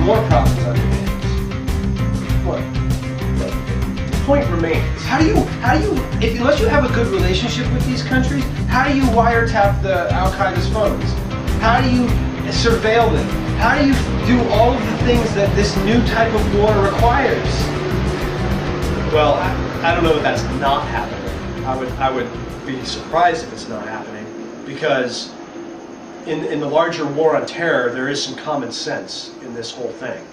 more problems on your hands. What? The point remains. How do you, unless you have a good relationship with these countries, how do you wiretap the Al-Qaeda's phones? How do you surveil them? How do you do all of the things that this new type of war requires? Well, I don't know that that's not happening. I would be surprised if it's not happening, because in the larger war on terror, there is some common sense in this whole thing,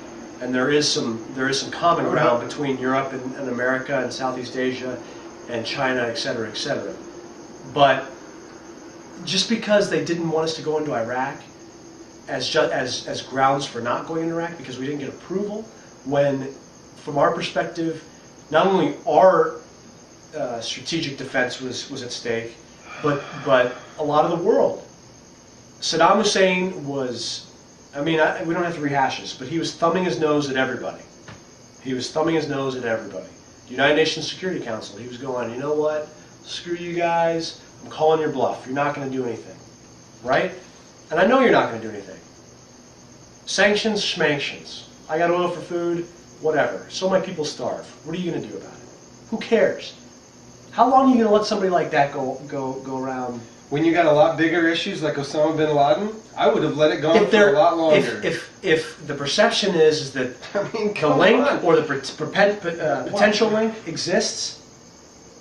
and there is some common ground between Europe and America and Southeast Asia and China, etc., etc. But just because they didn't want us to go into Iraq as grounds for not going into Iraq because we didn't get approval, when from our perspective, not only our strategic defense was at stake, but a lot of the world. Saddam Hussein was, we don't have to rehash this, but he was thumbing his nose at everybody. He was thumbing his nose at everybody. The United Nations Security Council, he was going, you know what, screw you guys, I'm calling your bluff, you're not going to do anything. Right? And I know you're not going to do anything. Sanctions, schmanctions. I got oil for food, whatever. So my people starve. What are you going to do about it? Who cares? How long are you going to let somebody like that go around? When you got a lot bigger issues like Osama bin Laden, I would have let it go on for a lot longer. If the perception is that the link or the potential link exists,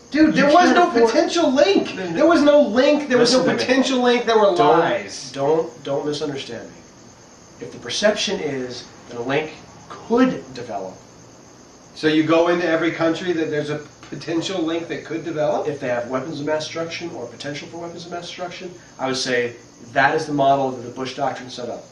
dude, there was no potential link. There was no link. There was no potential link. There were lies. Don't misunderstand me. If the perception is that a link could develop, so you go into every country that there's a potential link that could develop? If they have weapons of mass destruction or potential for weapons of mass destruction, I would say that is the model that the Bush Doctrine set up.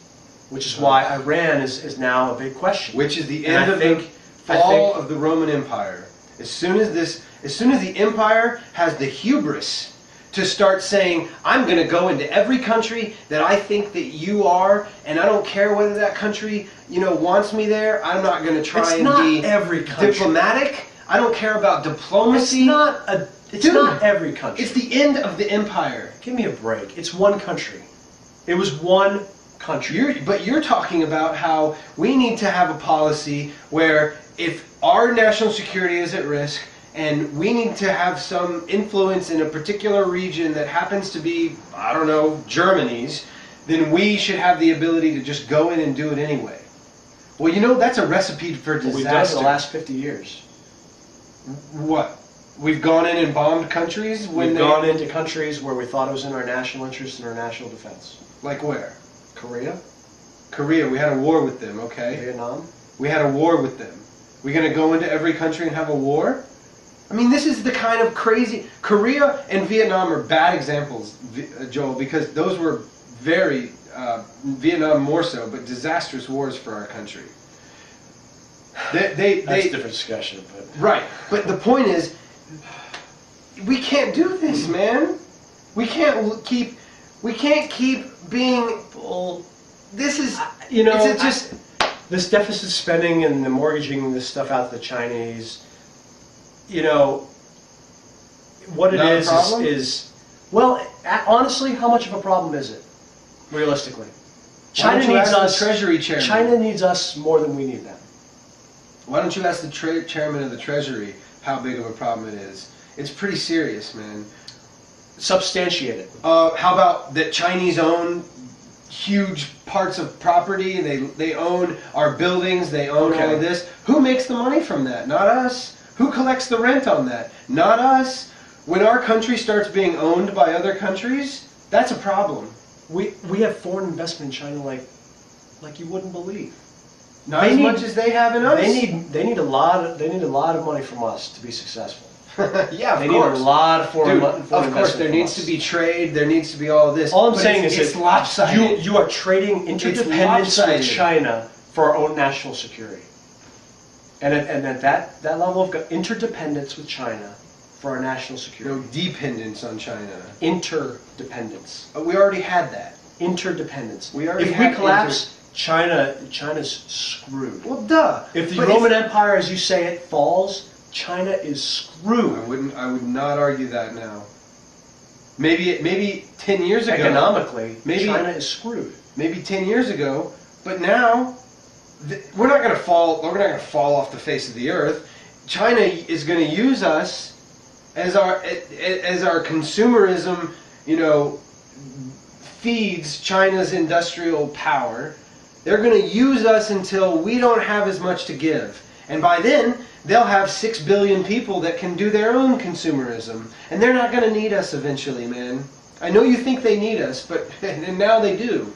Which is why Iran is now a big question. Which is the end of the fall of the Roman Empire. As soon as the empire has the hubris to start saying, I'm going to go into every country that I think that you are, and I don't care whether that country, wants me there. I'm not going to try and be every country. Diplomatic. I don't care about diplomacy. It's not every country. It's the end of the empire. Give me a break. It's one country. It was one country. But you're talking about how we need to have a policy where if our national security is at risk and we need to have some influence in a particular region that happens to be, I don't know, Germany's, then we should have the ability to just go in and do it anyway. Well, that's a recipe for disaster. We've done it in the last 50 years. What? We've gone in and bombed countries? We've gone into countries where we thought it was in our national interest and our national defense. Like where? Korea. Korea, we had a war with them, okay. Vietnam. We had a war with them. We're going to go into every country and have a war? This is the kind of crazy... Korea and Vietnam are bad examples, Joel, because those were very, Vietnam more so, but disastrous wars for our country. That's a different discussion, but... Right, but the point is, we can't do this, man. We can't keep being... Well, this is... this deficit spending and the mortgaging this stuff out to the Chinese, what it is... Well, honestly, how much of a problem is it, realistically? China needs us. The Treasury Chairman. China needs us more than we need them. Why don't you ask the Chairman of the Treasury how big of a problem it is? It's pretty serious, man. Substantiate it. How about that Chinese own huge parts of property? They own our buildings. They own all of this. Who makes the money from that? Not us. Who collects the rent on that? Not us. When our country starts being owned by other countries, that's a problem. We have foreign investment in China like you wouldn't believe. Not as much as they have in us. They need a lot of money from us to be successful. Yeah, they need a lot of foreign investment. Of course, there needs to be trade. There needs to be all of this. All I'm saying is it's lopsided. You are trading interdependence with China for our own national security, and at that level of interdependence with China for our national security. No dependence on China. Interdependence. We already had that. Interdependence. If we collapse, China's screwed. Well, duh. If the Roman Empire, as you say it, falls, China is screwed. I would not argue that now. Maybe 10 years ago. Economically, China is screwed. Maybe 10 years ago, but now we're not going to fall. We're not going to fall off the face of the earth. China is going to use us as our consumerism, feeds China's industrial power. They're going to use us until we don't have as much to give. And by then, they'll have 6 billion people that can do their own consumerism. And they're not going to need us eventually, man. I know you think they need us, but and now they do.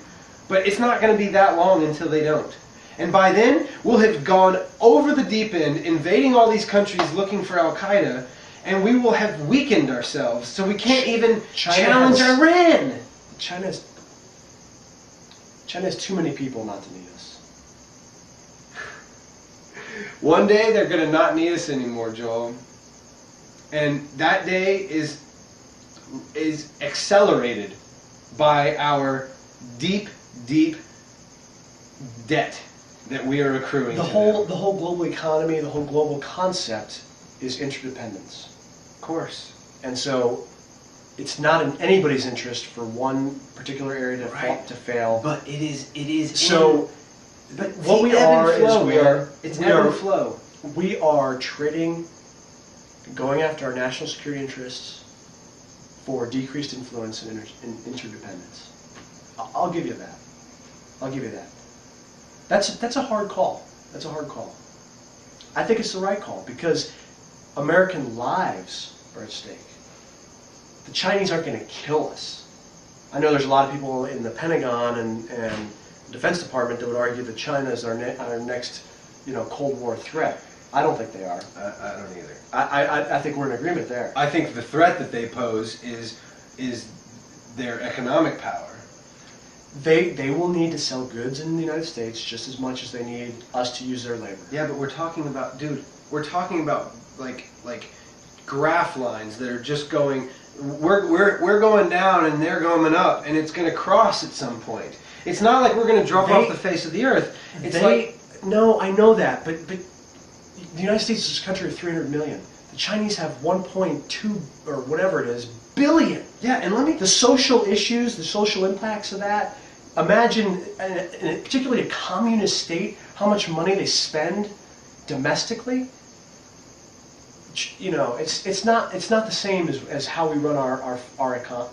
But it's not going to be that long until they don't. And by then, we'll have gone over the deep end, invading all these countries looking for Al-Qaeda, and we will have weakened ourselves, so we can't even challenge Iran. China has too many people not to need us. One day, they're going to not need us anymore, Joel. And that day is accelerated by our deep, deep debt that we are accruing. The whole global economy, the whole global concept is interdependence. Of course. And so it's not in anybody's interest for one particular area to fail. But it is. So, but what we are is it's ebb and flow. We are trading, going after our national security interests for decreased influence and interdependence. I'll give you that. I'll give you that. That's a hard call. That's a hard call. I think it's the right call because American lives are at stake. The Chinese aren't going to kill us. I know there's a lot of people in the Pentagon and the Defense Department that would argue that China is our next, Cold War threat. I don't think they are. I don't either. I think we're in agreement there. I think the threat that they pose is their economic power. They will need to sell goods in the United States just as much as they need us to use their labor. Yeah, but we're talking about like graph lines that are just going. We're going down and they're going up, and it's going to cross at some point. It's not like we're going to drop off the face of the earth. No, I know that, but the United States is a country of 300 million. The Chinese have 1.2 or whatever it is billion. Yeah, and the social issues, the social impacts of that. Imagine, particularly a communist state, how much money they spend domestically. It's not the same as how we run our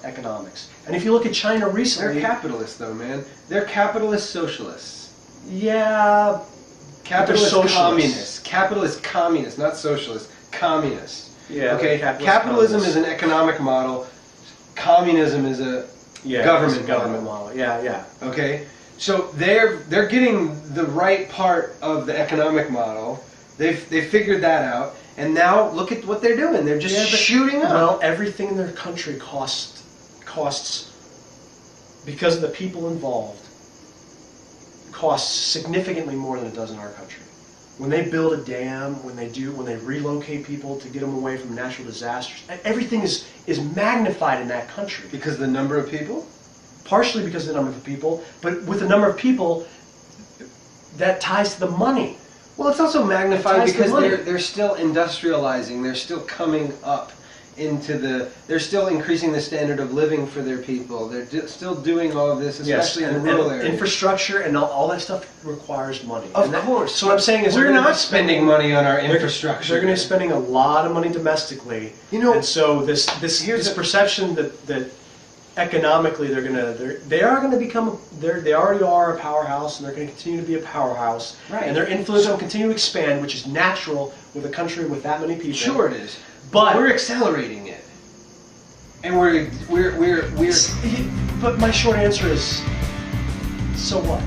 economics. And if you look at China recently, they're capitalists, though, man. They're capitalist socialists. Yeah, capitalist communists. Capitalist communists, not socialist. Communists. Yeah. Okay. Capitalism is an economic model. Communism is a government model. Yeah. Okay. So they're getting the right part of the economic model. They figured that out, and now look at what they're doing. They're just shooting up. Well, everything in their country costs because of the people involved. Costs significantly more than it does in our country. When they build a dam, when they relocate people to get them away from natural disasters, everything is magnified in that country. Because of the number of people? Partially because of the number of people, but with the number of people, that ties to the money. Well, it's also magnified because they're still industrializing. They're still coming up they're still increasing the standard of living for their people. They're still doing all of this, especially in the rural areas. Infrastructure and all that stuff requires money. Of course. So what I'm saying is we're not spending money on our infrastructure. They're going to be spending a lot of money domestically. And so this perception that economically they already are a powerhouse, and they're going to continue to be a powerhouse. Right. And their influence will continue to expand, which is natural with a country with that many people. Sure, it is. But we're accelerating it, and we're. But my short answer is, so what?